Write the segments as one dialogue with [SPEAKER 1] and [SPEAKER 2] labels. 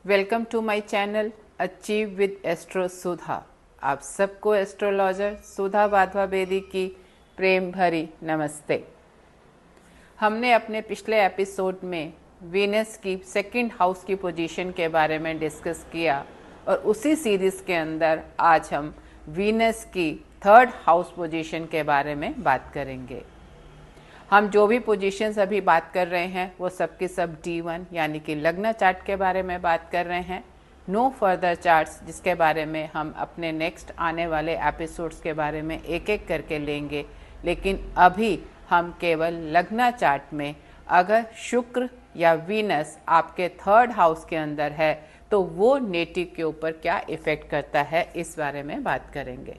[SPEAKER 1] Welcome to my channel achieve with astro Sudha. आप सबको astrologer सुधा वाधवा बेदी की प्रेम भरी नमस्ते। हमने अपने पिछले एपिसोड में वीनस की सेकंड हाउस की पोजीशन के बारे में डिस्कस किया और उसी सीरीज के अंदर आज हम वीनस की थर्ड हाउस पोजीशन के बारे में बात करेंगे। हम जो भी पोजीशंस अभी बात कर रहे हैं वो सब के सब D1 यानी कि लग्न चार्ट के बारे में बात कर रहे हैं। नो फर्दर चार्ट्स जिसके बारे में हम अपने नेक्स्ट आने वाले एपिसोड्स के बारे में एक एक करके लेंगे, लेकिन अभी हम केवल लग्न चार्ट में अगर शुक्र या वीनस आपके थर्ड हाउस के अंदर है तो वो नेटिव के ऊपर क्या इफ़ेक्ट करता है इस बारे में बात करेंगे।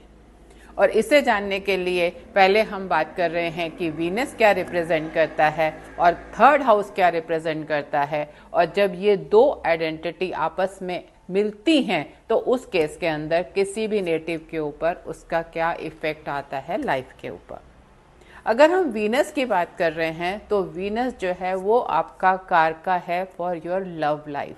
[SPEAKER 1] और इसे जानने के लिए पहले हम बात कर रहे हैं कि वीनस क्या रिप्रेजेंट करता है और थर्ड हाउस क्या रिप्रेजेंट करता है, और जब ये दो आइडेंटिटी आपस में मिलती हैं तो उस केस के अंदर किसी भी नेटिव के ऊपर उसका क्या इफ़ेक्ट आता है लाइफ के ऊपर। अगर हम वीनस की बात कर रहे हैं तो वीनस जो है वो आपका कारका है for your love life.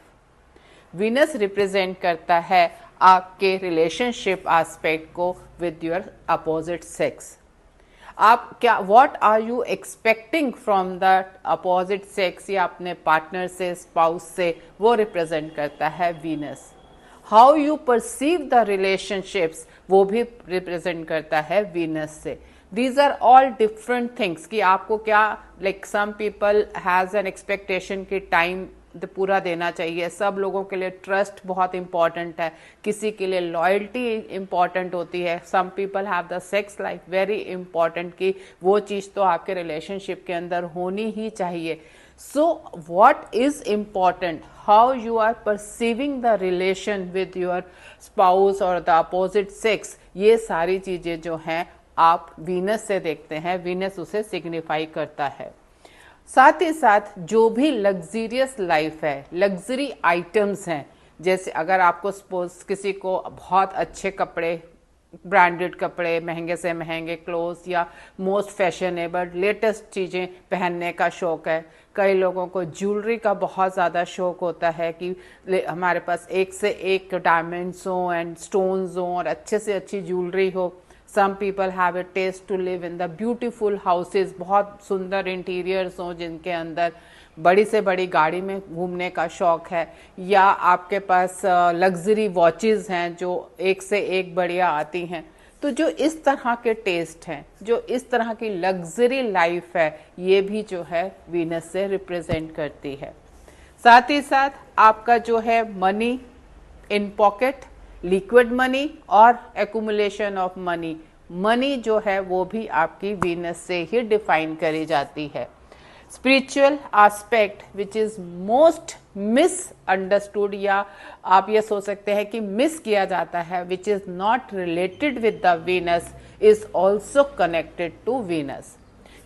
[SPEAKER 1] Venus represent करता है आपके रिलेशनशिप एस्पेक्ट को विद योर अपोजिट सेक्स। आप क्या what are you expecting from that opposite sex या अपने पार्टनर से, स्पाउस से, वो रिप्रेजेंट करता है Venus. How you perceive the relationships वो भी रिप्रेजेंट करता है वीनस से। These are all different things कि आपको क्या, like some people has an expectation कि टाइम पूरा देना चाहिए। सब लोगों के लिए ट्रस्ट बहुत इंपॉर्टेंट है, किसी के लिए लॉयल्टी इंपॉर्टेंट होती है। Some people have the sex life very important कि वो चीज़ तो आपके रिलेशनशिप के अंदर होनी ही चाहिए। So what is important, how you are perceiving the relation with your spouse और द अपोजिट सेक्स, ये सारी चीज़ें जो हैं आप वीनस से देखते हैं। वीनस उसे सिग्निफाई करता है। साथ ही साथ जो भी लग्जरियस लाइफ है, लग्जरी आइटम्स हैं, जैसे अगर आपको सपोज किसी को बहुत अच्छे कपड़े, ब्रांडेड कपड़े, महंगे से महंगे क्लोथ्स या मोस्ट फैशनेबल लेटेस्ट चीज़ें पहनने का शौक़ है। कई लोगों को ज्वेलरी का बहुत ज़्यादा शौक़ होता है कि हमारे पास एक से एक डायमंड्स हों एंड स्टोन्स हों और अच्छे से अच्छी ज्वेलरी हो। Some people have a taste to live in the beautiful houses, बहुत सुंदर इंटीरियर्स हों जिनके अंदर बड़ी से बड़ी गाड़ी में घूमने का शौक़ है, या आपके पास लग्जरी वॉचेस हैं जो एक से एक बढ़िया आती हैं। तो जो इस तरह के टेस्ट हैं, जो इस तरह की लग्जरी लाइफ है, ये भी जो है वीनस से रिप्रेजेंट करती है। साथ ही साथ आपका जो है money in pocket, liquid money और एक्यूमुलेशन ऑफ मनी, मनी जो है वो भी आपकी वीनस से ही डिफाइन करी जाती है। Spiritual aspect which is most miss understood, या आप ये सोच सकते हैं कि मिस किया जाता है, which is not related with the Venus, is also connected to Venus.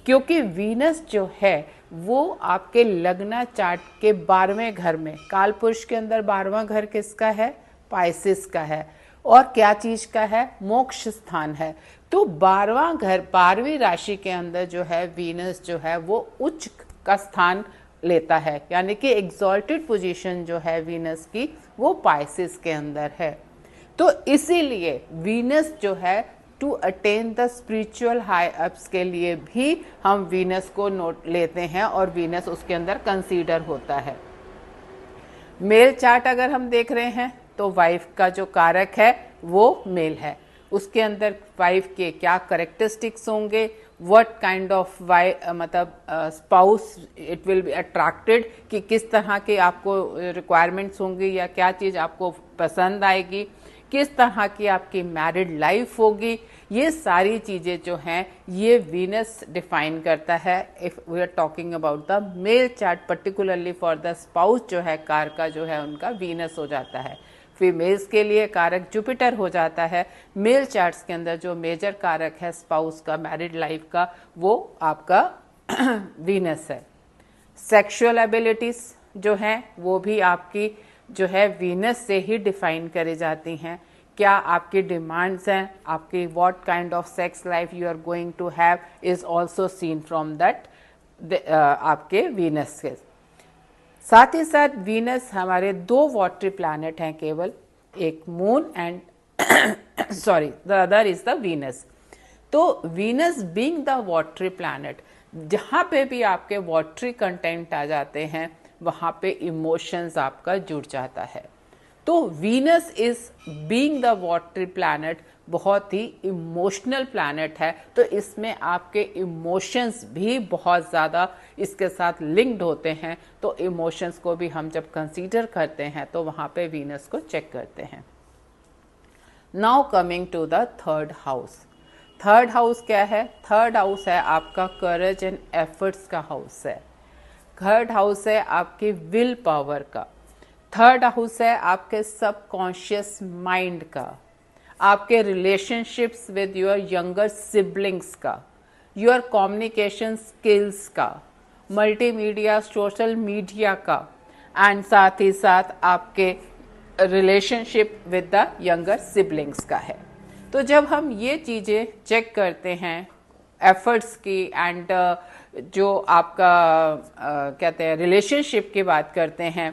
[SPEAKER 1] क्योंकि वीनस जो है वो आपके लग्न चार्ट के 12वें घर में, काल पुरुष के अंदर 12वां घर किसका है? पाइसिस का है। और क्या चीज का है? मोक्ष स्थान है। तो 12वां घर, 12वीं राशि के अंदर जो है वीनस जो है वो उच्च का स्थान लेता है, यानी कि एग्जॉल्टेड पोजीशन जो है वीनस की वो पाइसिस के अंदर है। तो इसीलिए वीनस जो है to attain the spiritual high ups के लिए भी हम वीनस को नोट लेते हैं और वीनस उसके अंदर कंसीडर होता है। मेल चार्ट अगर हम देख रहे हैं तो वाइफ का जो कारक है वो मेल है। उसके अंदर वाइफ के क्या करेक्टरिस्टिक्स होंगे, व्हाट काइंड ऑफ मतलब spouse it will be attracted, कि किस तरह के आपको रिक्वायरमेंट्स होंगी या क्या चीज़ आपको पसंद आएगी, किस तरह की आपकी मैरिड लाइफ होगी, ये सारी चीज़ें जो हैं ये वीनस डिफाइन करता है। If we are talking about the male chart, particularly for the spouse जो है कारका जो है उनका वीनस हो जाता है। फीमेल्स के लिए कारक जुपिटर हो जाता है। मेल चार्ट्स के अंदर जो मेजर कारक है स्पाउस का, मैरिड लाइफ का, वो आपका वीनस है। सेक्सुअल एबिलिटीज जो हैं वो भी आपकी जो है वीनस से ही डिफाइन करी जाती हैं। क्या आपकी डिमांड्स हैं, आपकी what kind of sex life you are going to have is also seen from that आपके वीनस के। साथ ही साथ वीनस हमारे 2 वाटरी प्लैनेट हैं केवल, एक moon and sorry the other is the Venus. तो Venus being the watery planet, जहाँ पे भी आपके वाटरी कंटेंट आ जाते हैं वहाँ पे इमोशंस आपका जुड़ जाता है। तो Venus is being the watery planet बहुत ही इमोशनल प्लैनेट है, तो इसमें आपके इमोशंस भी बहुत ज़्यादा इसके साथ लिंक्ड होते हैं। तो इमोशंस को भी हम जब कंसीडर करते हैं तो वहाँ पे वीनस को चेक करते हैं। Now coming to the third house. Third house क्या है? थर्ड हाउस है आपका करेज एंड एफर्ट्स का हाउस है। थर्ड हाउस है आपकी विल पावर का। थर्ड हाउस है आपके सबकॉन्शियस माइंड का, आपके relationships with your younger siblings का, योर कम्युनिकेशन स्किल्स का, मल्टीमीडिया सोशल मीडिया का, एंड साथ ही साथ आपके relationship with the younger siblings का है। तो जब हम ये चीज़ें चेक करते हैं एफर्ट्स की एंड जो आपका कहते हैं रिलेशनशिप की बात करते हैं,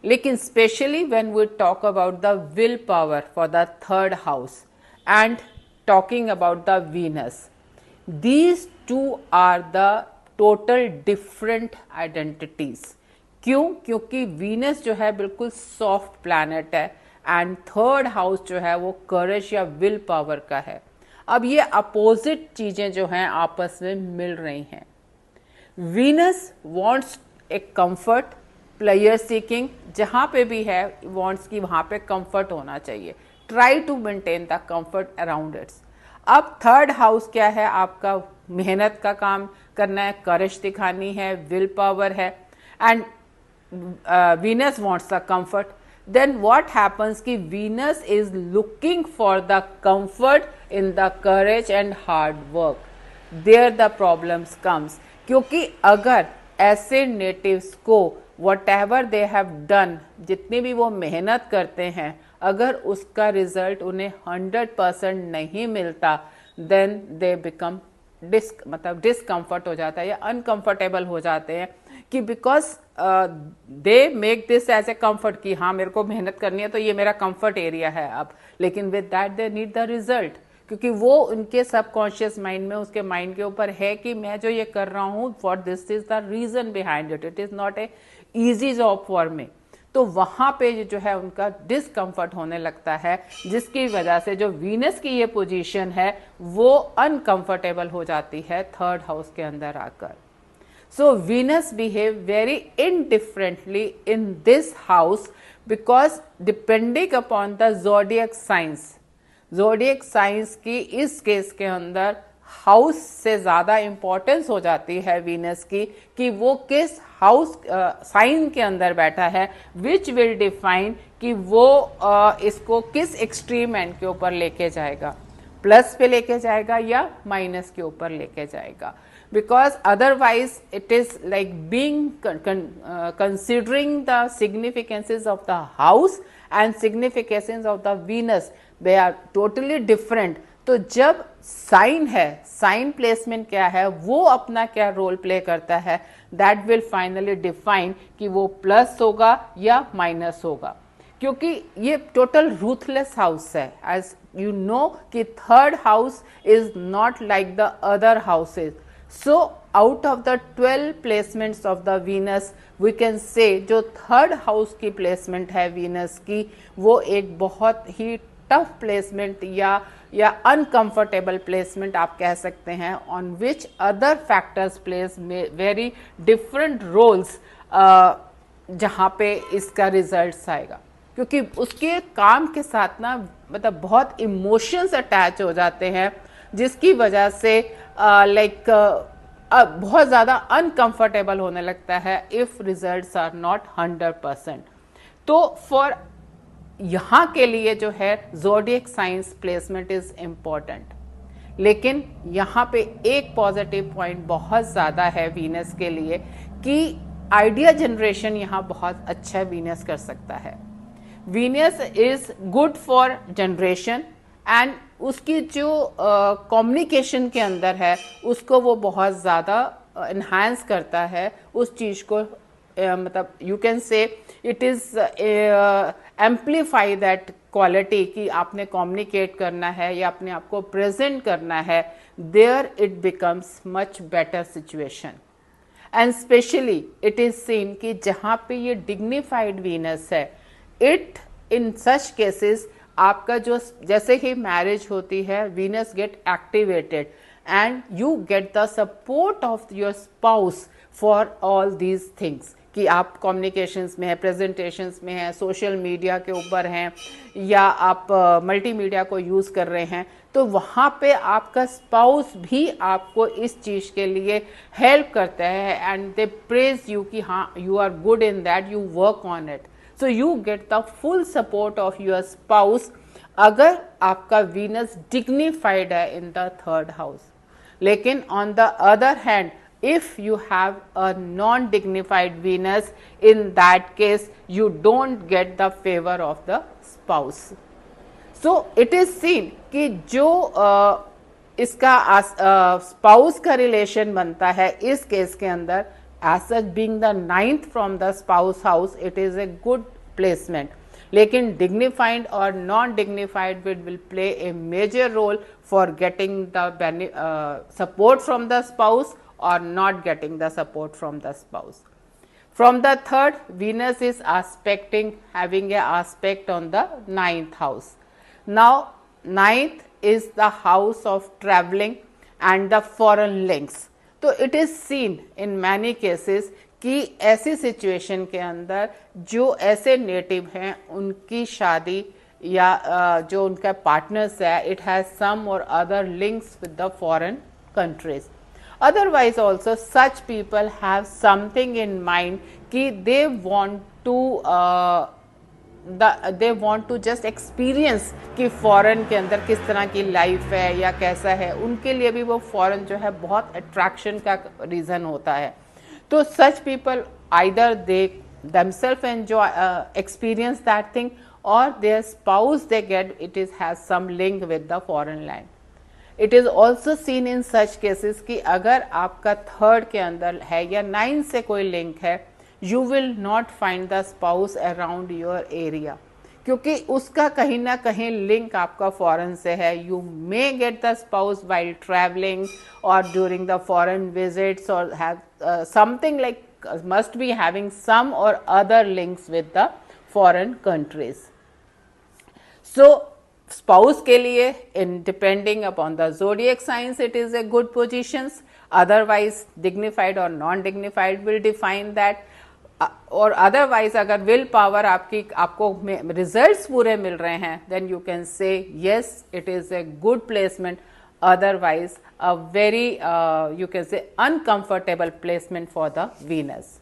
[SPEAKER 1] लेकिन specially when we talk about the will power for the third house and talking about the Venus, these two are the total different identities. क्यों? क्योंकि वीनस जो है बिल्कुल सॉफ्ट प्लैनेट है एंड थर्ड हाउस जो है वो करेज या विल पावर का है। अब ये अपोजिट चीजें जो हैं आपस में मिल रही हैं। Venus wants a comfort, player seeking, जहां पे भी है वांट्स की वहां पे कंफर्ट होना चाहिए, try to maintain the comfort around its. अब थर्ड हाउस क्या है? आपका मेहनत का काम करना है, करेज दिखानी है, विल पावर है, and Venus wants the comfort. then what happens कि Venus is looking for the comfort in the courage and hard work, there the problems comes। क्योंकि अगर ऐसे नेटिव्स को whatever they have done, जितनी भी वो मेहनत करते हैं, अगर उसका रिजल्ट उन्हें 100% नहीं मिलता, then they become मतलब डिसकम्फर्ट हो जाता है या अनकंफर्टेबल हो जाते हैं कि because they make this as a comfort कि हाँ मेरे को मेहनत करनी है तो ये मेरा कंफर्ट एरिया है अब, लेकिन with that they need the result, क्योंकि वो उनके सबकॉन्शियस माइंड में, उसके माइंड के ऊपर है कि मैं जो ये कर रहा हूँ for this is the reason behind it, it is not a easy job for me. तो वहां पे जो है उनका डिसकंफर्ट होने लगता है, जिसकी वजह से जो वीनस की ये पोजीशन है वो अनकंफर्टेबल हो जाती है थर्ड हाउस के अंदर आकर। सो Venus behave very indifferently in this house because depending upon the zodiac science. Zodiac science की इस केस के अंदर हाउस से ज़्यादा इंपॉर्टेंस हो जाती है वीनस की कि वो किस हाउस साइन के अंदर बैठा है, विच विल डिफाइन कि वो इसको किस एक्सट्रीम एंड के ऊपर लेके जाएगा, प्लस पे लेके जाएगा या माइनस के ऊपर लेके जाएगा। Because otherwise it is like being considering the significances of the house and significances of the Venus, they are totally different. तो जब साइन है, साइन प्लेसमेंट क्या है, वो अपना क्या रोल प्ले करता है, दैट विल फाइनली डिफाइन कि वो प्लस होगा या माइनस होगा। क्योंकि ये टोटल रूथलेस हाउस है, एज यू नो कि third house is not like the other houses. So out of the 12 placements of the Venus we can say जो थर्ड हाउस की प्लेसमेंट है वीनस की, वो एक बहुत ही टफ प्लेसमेंट या अनकंफर्टेबल प्लेसमेंट आप कह सकते हैं, on which other factors place very different roles, जहाँ पे इसका रिजल्ट आएगा। क्योंकि उसके काम के साथ ना मतलब बहुत इमोशंस अटैच हो जाते हैं, जिसकी वजह से बहुत ज़्यादा अनकंफर्टेबल होने लगता है इफ़ रिजल्ट्स आर नॉट 100%। तो फॉर यहाँ के लिए जो है zodiac science placement is important. लेकिन यहाँ पे एक पॉजिटिव पॉइंट बहुत ज़्यादा है वीनस के लिए कि आइडिया जनरेशन यहाँ बहुत अच्छा वीनस कर सकता है। Venus is good for generation and उसकी जो कम्युनिकेशन के अंदर है उसको वो बहुत ज़्यादा इन्हांस करता है, उस चीज़ को मतलब यू कैन से it is amplify that quality कि आपने कम्युनिकेट करना है या अपने आप को प्रेजेंट करना है, there it becomes much better situation. And specially it is seen कि जहाँ पे ये डिग्निफाइड वीनस है, इट इन सच केसेस आपका जो जैसे ही मैरिज होती है, Venus get activated and you get the support of your spouse for all these things कि आप कम्युनिकेशंस में है, प्रेजेंटेशंस में है, सोशल मीडिया के ऊपर हैं या आप मल्टीमीडिया को यूज़ कर रहे हैं, तो वहाँ पे आपका स्पाउस भी आपको इस चीज़ के लिए हेल्प करता है एंड दे प्रेज यू कि हाँ you are good in that, you work on it, so you get the full support of your spouse अगर आपका वीनस डिग्निफाइड है इन द थर्ड हाउस। लेकिन on the other hand, if you have a non-dignified Venus, in that case you don't get the favor of the spouse. So it is seen कि जो इसका spouse का relation बनता है इस case के अंदर, as such being the 9th from the spouse house, it is a good placement. लेकिन dignified और non-dignified will play a major role for getting the support from the spouse or not getting the support from the spouse. From the third, Venus is aspecting, having a aspect on the 9th house. Now 9th is the house of traveling and the foreign links. तो it is seen in many cases कि ऐसी situation के अंदर जो ऐसे native हैं उनकी शादी या जो उनका पार्टनर्स है, इट हैज सम और other links with the foreign countries. Otherwise also such people have something in mind कि they want to just experience कि foreign के अंदर किस तरह की लाइफ है या कैसा है, उनके लिए भी वो foreign जो है बहुत attraction का reason होता है। तो such people either they themselves enjoy experience that thing or their spouse they get it is has some link with the foreign land. It is also seen in such cases कि अगर आपका third के अंदर है या 9 से कोई link है, you will not find the spouse around your area, क्योंकि उसका कहीं ना कहीं लिंक आपका फॉरेन से है। You may get the spouse while traveling or during the foreign visits or have something like must be having some or other links with the foreign countries. So spouse के लिए in depending upon the zodiac science it is a good positions, otherwise dignified और non dignified will define that. और otherwise अगर will power आपको results पूरे मिल रहे हैं, then you can say yes it is a good placement, otherwise a very you can say uncomfortable placement for the Venus.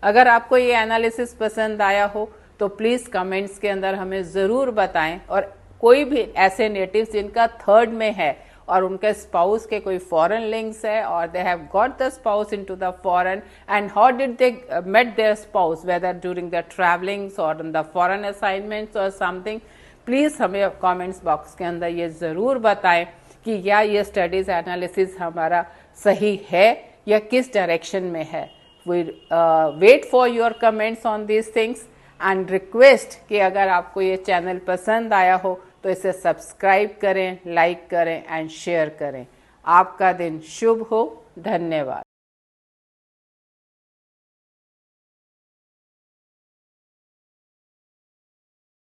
[SPEAKER 1] अगर आपको ये एनालिसिस पसंद आया हो तो प्लीज कमेंट्स के अंदर हमें जरूर बताएं, और कोई भी ऐसे नेटिव्स जिनका थर्ड में है और उनके स्पाउस के कोई फॉरेन लिंक्स है और they have got the spouse into the foreign and how did they met their spouse whether during the travellings और इन द फॉरेन असाइनमेंट्स और समथिंग, प्लीज हमें कमेंट्स बॉक्स के अंदर ये जरूर बताएं कि या ये स्टडीज एनालिसिस हमारा सही है या किस डायरेक्शन में है। We wait for your comments on these things and request कि अगर आपको ये चैनल पसंद आया हो तो इसे सब्सक्राइब करें, लाइक करें एंड शेयर करें। आपका दिन शुभ हो। धन्यवाद।